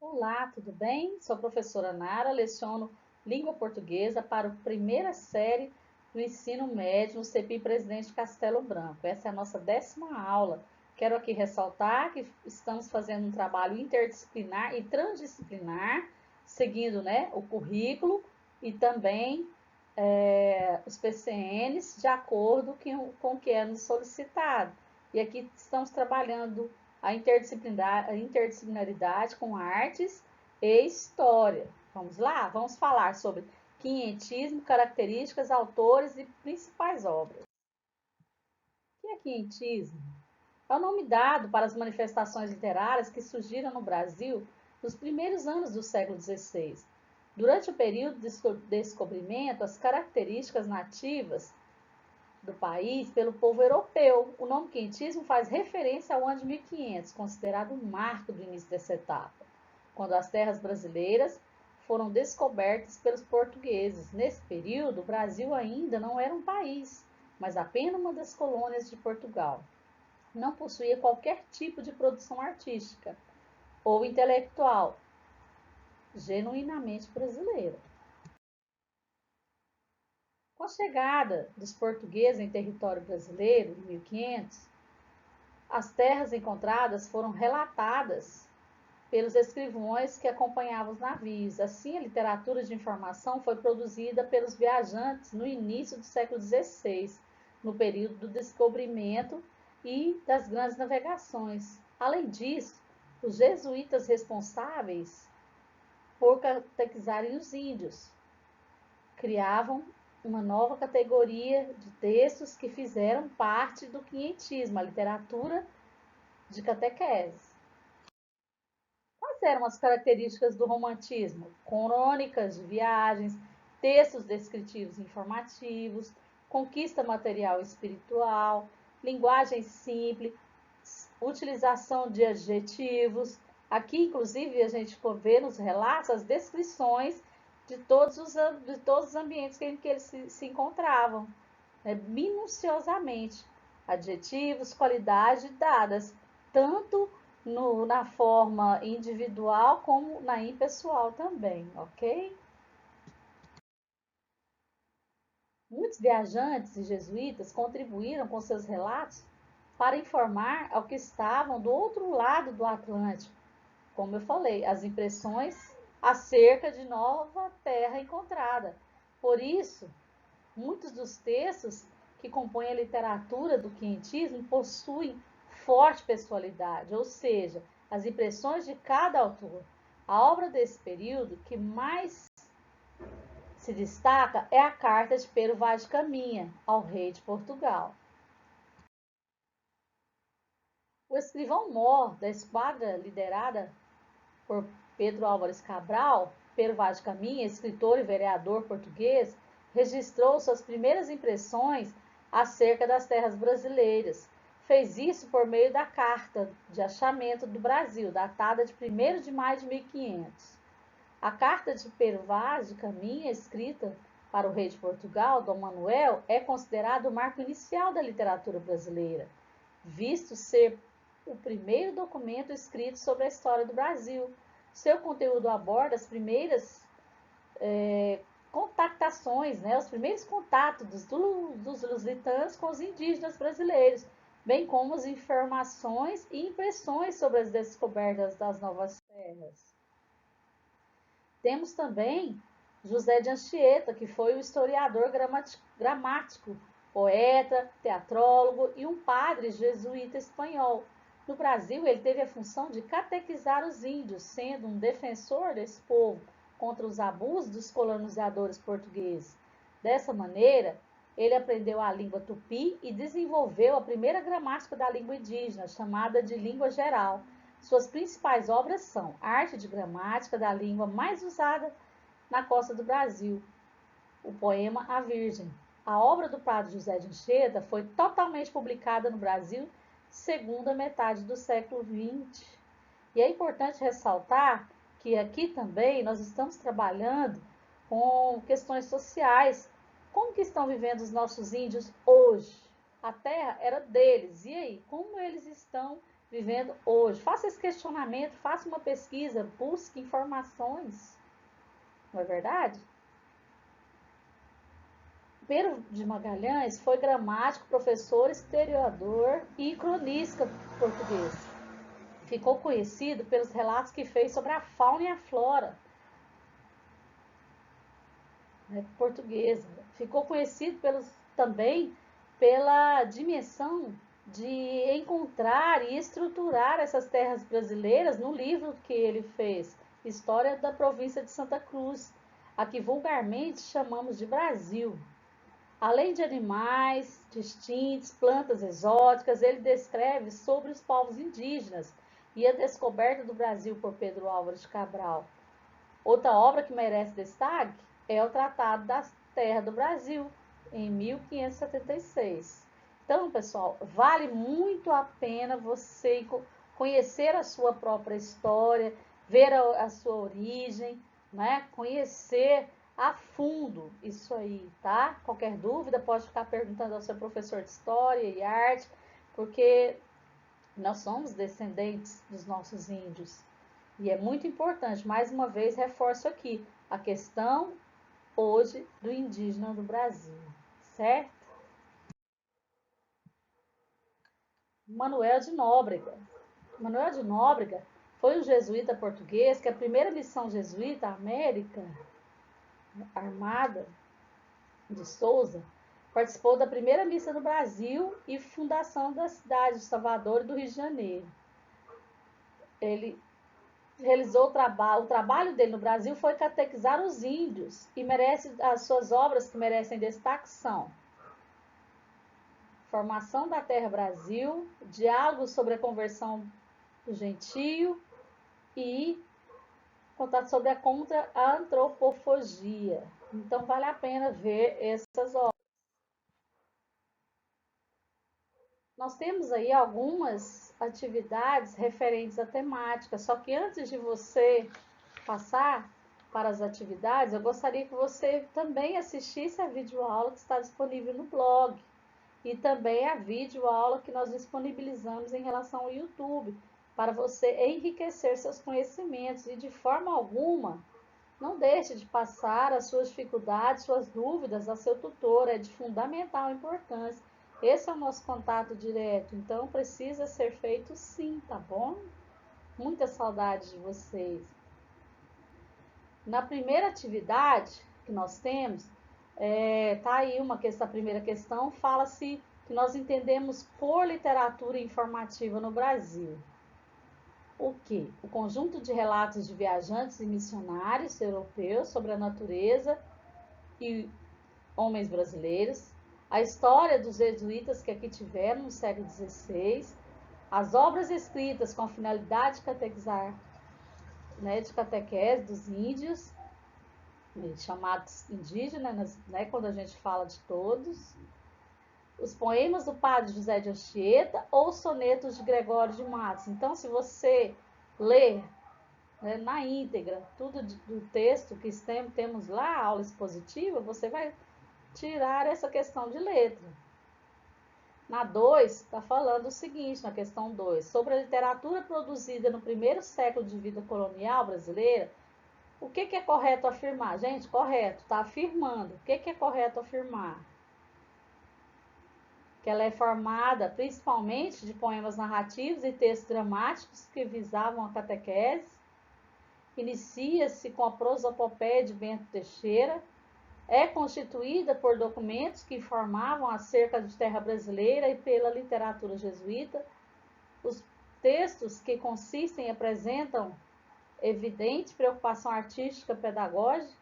Olá, tudo bem? Sou a professora Nara, leciono língua portuguesa para a primeira série do ensino médio no CEPI Presidente Castelo Branco. Essa é a nossa 10ª aula. Quero aqui ressaltar que estamos fazendo um trabalho interdisciplinar e transdisciplinar, seguindo, o currículo e também os PCNs de acordo com o que é nos solicitado. E aqui estamos trabalhando a interdisciplinaridade com artes e história. Vamos lá? Vamos falar sobre quinhentismo, características, autores e principais obras. O que é quinhentismo? É o nome dado para as manifestações literárias que surgiram no Brasil nos primeiros anos do século XVI. Durante o período de descobrimento, as características nativas do país pelo povo europeu. O nome quentismo faz referência ao ano de 1500, considerado um marco do início dessa etapa, quando as terras brasileiras foram descobertas pelos portugueses. Nesse período, o Brasil ainda não era um país, mas apenas uma das colônias de Portugal. Não possuía qualquer tipo de produção artística ou intelectual genuinamente brasileira. Com a chegada dos portugueses em território brasileiro, em 1500, as terras encontradas foram relatadas pelos escrivões que acompanhavam os navios. Assim, a literatura de informação foi produzida pelos viajantes no início do século XVI, no período do descobrimento e das grandes navegações. Além disso, os jesuítas responsáveis por catequizarem os índios criavam uma nova categoria de textos que fizeram parte do quinhentismo, a literatura de catequese. Quais eram as características do romantismo? Crônicas de viagens, textos descritivos e informativos, conquista material e espiritual, linguagem simples, utilização de adjetivos. Aqui, inclusive, a gente vê nos relatos as descrições de todos os ambientes em que eles se encontravam, minuciosamente. Adjetivos, qualidade dadas, tanto na forma individual como na impessoal também, ok? Muitos viajantes e jesuítas contribuíram com seus relatos para informar ao que estavam do outro lado do Atlântico, como eu falei, as impressões acerca de nova terra encontrada. Por isso, muitos dos textos que compõem a literatura do quinhentismo possuem forte pessoalidade, ou seja, as impressões de cada autor. A obra desse período que mais se destaca é a carta de Pero Vaz de Caminha ao rei de Portugal. O escrivão-mor da esquadra liderada por Pedro Álvares Cabral, Pero Vaz de Caminha, escritor e vereador português, registrou suas primeiras impressões acerca das terras brasileiras. Fez isso por meio da Carta de Achamento do Brasil, datada de 1º de maio de 1500. A Carta de Pero Vaz de Caminha, escrita para o rei de Portugal, Dom Manuel, é considerado o marco inicial da literatura brasileira, visto ser o primeiro documento escrito sobre a história do Brasil. Seu conteúdo aborda as primeiras contactações, os primeiros contatos dos lusitanos com os indígenas brasileiros, bem como as informações e impressões sobre as descobertas das novas terras. Temos também José de Anchieta, que foi um historiador gramático, poeta, teatrólogo e um padre jesuíta espanhol. No Brasil, ele teve a função de catequizar os índios, sendo um defensor desse povo contra os abusos dos colonizadores portugueses. Dessa maneira, ele aprendeu a língua tupi e desenvolveu a primeira gramática da língua indígena, chamada de língua geral. Suas principais obras são Arte de Gramática da Língua mais usada na costa do Brasil, o poema A Virgem. A obra do padre José de Anchieta foi totalmente publicada no Brasil segunda metade do século XX. E é importante ressaltar que aqui também nós estamos trabalhando com questões sociais. Como que estão vivendo os nossos índios hoje? A terra era deles. E aí, como eles estão vivendo hoje? Faça esse questionamento, faça uma pesquisa, busque informações, não é verdade? Pedro de Magalhães foi gramático, professor, historiador e cronista português. Ficou conhecido pelos relatos que fez sobre a fauna e a flora, né, portuguesa. Ficou conhecido também pela dimensão de encontrar e estruturar essas terras brasileiras no livro que ele fez, História da Província de Santa Cruz, a que vulgarmente chamamos de Brasil. Além de animais distintos, plantas exóticas, ele descreve sobre os povos indígenas e a descoberta do Brasil por Pedro Álvares de Cabral. Outra obra que merece destaque é o Tratado da Terra do Brasil, em 1576. Então, pessoal, vale muito a pena você conhecer a sua própria história, ver a sua origem, né? Conhecer a fundo isso aí, tá? Qualquer dúvida pode ficar perguntando ao seu professor de História e Arte, porque nós somos descendentes dos nossos índios. E é muito importante, mais uma vez reforço aqui, a questão hoje do indígena no Brasil, certo? Manuel de Nóbrega. Manuel de Nóbrega foi um jesuíta português que a primeira missão jesuíta à América Armada de Souza participou da primeira missa no Brasil e fundação da cidade de Salvador e do Rio de Janeiro. Ele realizou o trabalho dele no Brasil foi catequizar os índios e merece as suas obras que merecem destaque são Formação da Terra Brasil, Diálogos sobre a Conversão do Gentio e Contato sobre a Contra-Antropofagia. Então vale a pena ver essas obras. Nós temos aí algumas atividades referentes à temática, só que antes de você passar para as atividades, eu gostaria que você também assistisse a videoaula que está disponível no blog e também a videoaula que nós disponibilizamos em relação ao YouTube, para você enriquecer seus conhecimentos e de forma alguma não deixe de passar as suas dificuldades, suas dúvidas ao seu tutor, é de fundamental importância. Esse é o nosso contato direto, então precisa ser feito sim, tá bom? Muita saudade de vocês. Na primeira atividade que nós temos, tá aí uma questão, a primeira questão, fala-se que nós entendemos por literatura informativa no Brasil. O que? O conjunto de relatos de viajantes e missionários europeus sobre a natureza e homens brasileiros, a história dos jesuítas que aqui tiveram no século XVI, as obras escritas com a finalidade de catequizar, né, de catequese dos índios, chamados indígenas, né, quando a gente fala de todos, os poemas do padre José de Anchieta ou os sonetos de Gregório de Matos. Então, se você ler, né, na íntegra tudo do texto que temos lá, a aula expositiva, você vai tirar essa questão de letra. Na 2, está falando o seguinte, na questão 2, sobre a literatura produzida no primeiro século de vida colonial brasileira. O que é correto afirmar? Gente, correto, está afirmando. O que é correto afirmar? Que ela é formada principalmente de poemas narrativos e textos dramáticos que visavam a catequese. Inicia-se com a prosopopeia de Bento Teixeira. É constituída por documentos que informavam acerca de terra brasileira e pela literatura jesuíta. Os textos que consistem e apresentam evidente preocupação artística pedagógica,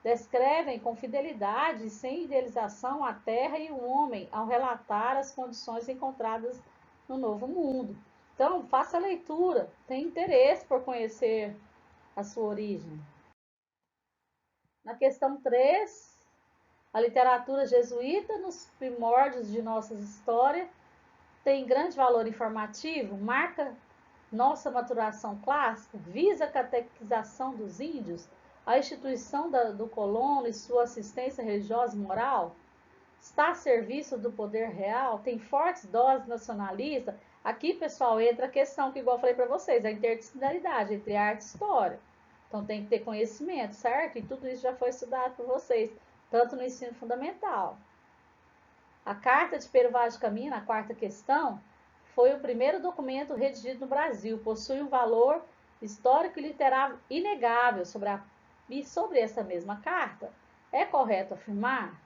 descrevem com fidelidade e sem idealização a terra e o homem ao relatar as condições encontradas no Novo Mundo. Então, faça a leitura, tenha interesse por conhecer a sua origem. Na questão 3, a literatura jesuíta nos primórdios de nossa história tem grande valor informativo, marca nossa maturação clássica, visa a catequização dos índios, a instituição do colono e sua assistência religiosa e moral, está a serviço do poder real, tem fortes doses nacionalistas. Aqui, pessoal, entra a questão que, igual eu falei para vocês, a interdisciplinaridade entre arte e história. Então, tem que ter conhecimento, certo? E tudo isso já foi estudado por vocês, tanto no ensino fundamental. A Carta de Pero Vaz de Caminha, na quarta questão, foi o primeiro documento redigido no Brasil. Possui um valor histórico e literário inegável sobre essa mesma carta. É correto afirmar?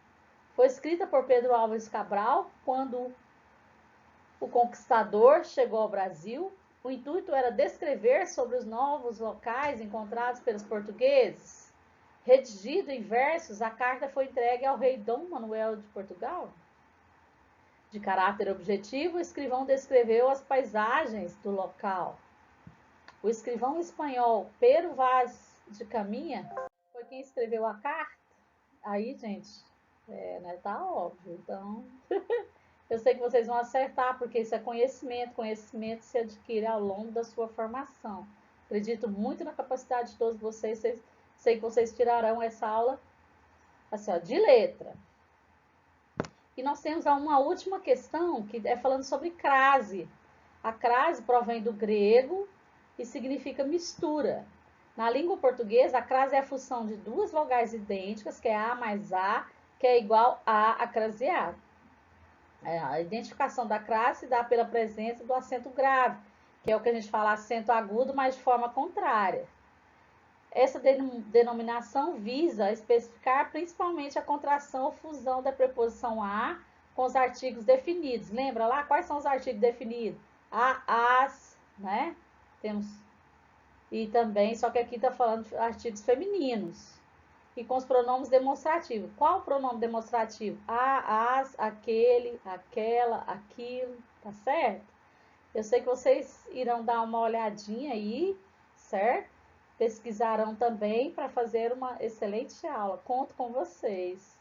Foi escrita por Pedro Álvares Cabral quando o conquistador chegou ao Brasil. O intuito era descrever sobre os novos locais encontrados pelos portugueses. Redigido em versos, a carta foi entregue ao rei Dom Manuel de Portugal. De caráter objetivo, o escrivão descreveu as paisagens do local. O escrivão espanhol Pero Vaz de Caminha foi quem escreveu a carta. Aí, gente, né, tá óbvio. Então, eu sei que vocês vão acertar, porque isso é conhecimento. Conhecimento se adquire ao longo da sua formação. Acredito muito na capacidade de todos vocês. Sei que vocês tirarão essa aula assim, ó, de letra. E nós temos uma última questão, que é falando sobre crase. A crase provém do grego e significa mistura. Na língua portuguesa, a crase é a fusão de duas vogais idênticas, que é A mais A, que é igual a acraseado. A identificação da crase se dá pela presença do acento grave, que é o que a gente fala acento agudo, mas de forma contrária. Essa denominação visa especificar principalmente a contração ou fusão da preposição a com os artigos definidos. Lembra lá? Quais são os artigos definidos? A, as, né? Temos. E também, só que aqui está falando de artigos femininos. E com os pronomes demonstrativos. Qual o pronome demonstrativo? A, as, aquele, aquela, aquilo. Tá certo? Eu sei que vocês irão dar uma olhadinha aí, certo? Pesquisarão também para fazer uma excelente aula. Conto com vocês.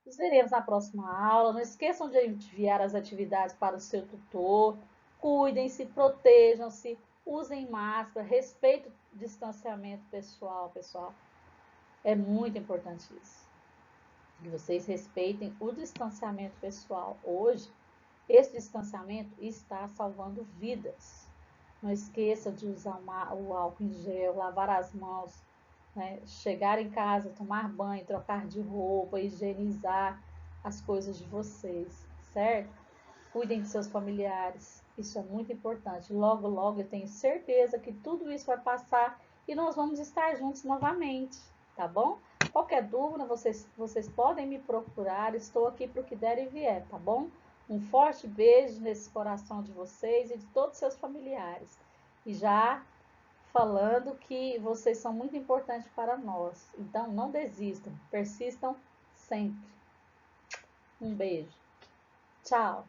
Nos veremos na próxima aula. Não esqueçam de enviar as atividades para o seu tutor. Cuidem-se, protejam-se, usem máscara, respeitem o distanciamento pessoal, pessoal. É muito importante isso. Que vocês respeitem o distanciamento pessoal. Hoje, esse distanciamento está salvando vidas. Não esqueça de usar o álcool em gel, lavar as mãos, né? Chegar em casa, tomar banho, trocar de roupa, higienizar as coisas de vocês, certo? Cuidem de seus familiares, isso é muito importante. Logo, logo eu tenho certeza que tudo isso vai passar e nós vamos estar juntos novamente, tá bom? Qualquer dúvida, vocês podem me procurar, estou aqui para o que der e vier, tá bom? Um forte beijo nesse coração de vocês e de todos os seus familiares. E já falando que vocês são muito importantes para nós. Então, não desistam, persistam sempre. Um beijo. Tchau.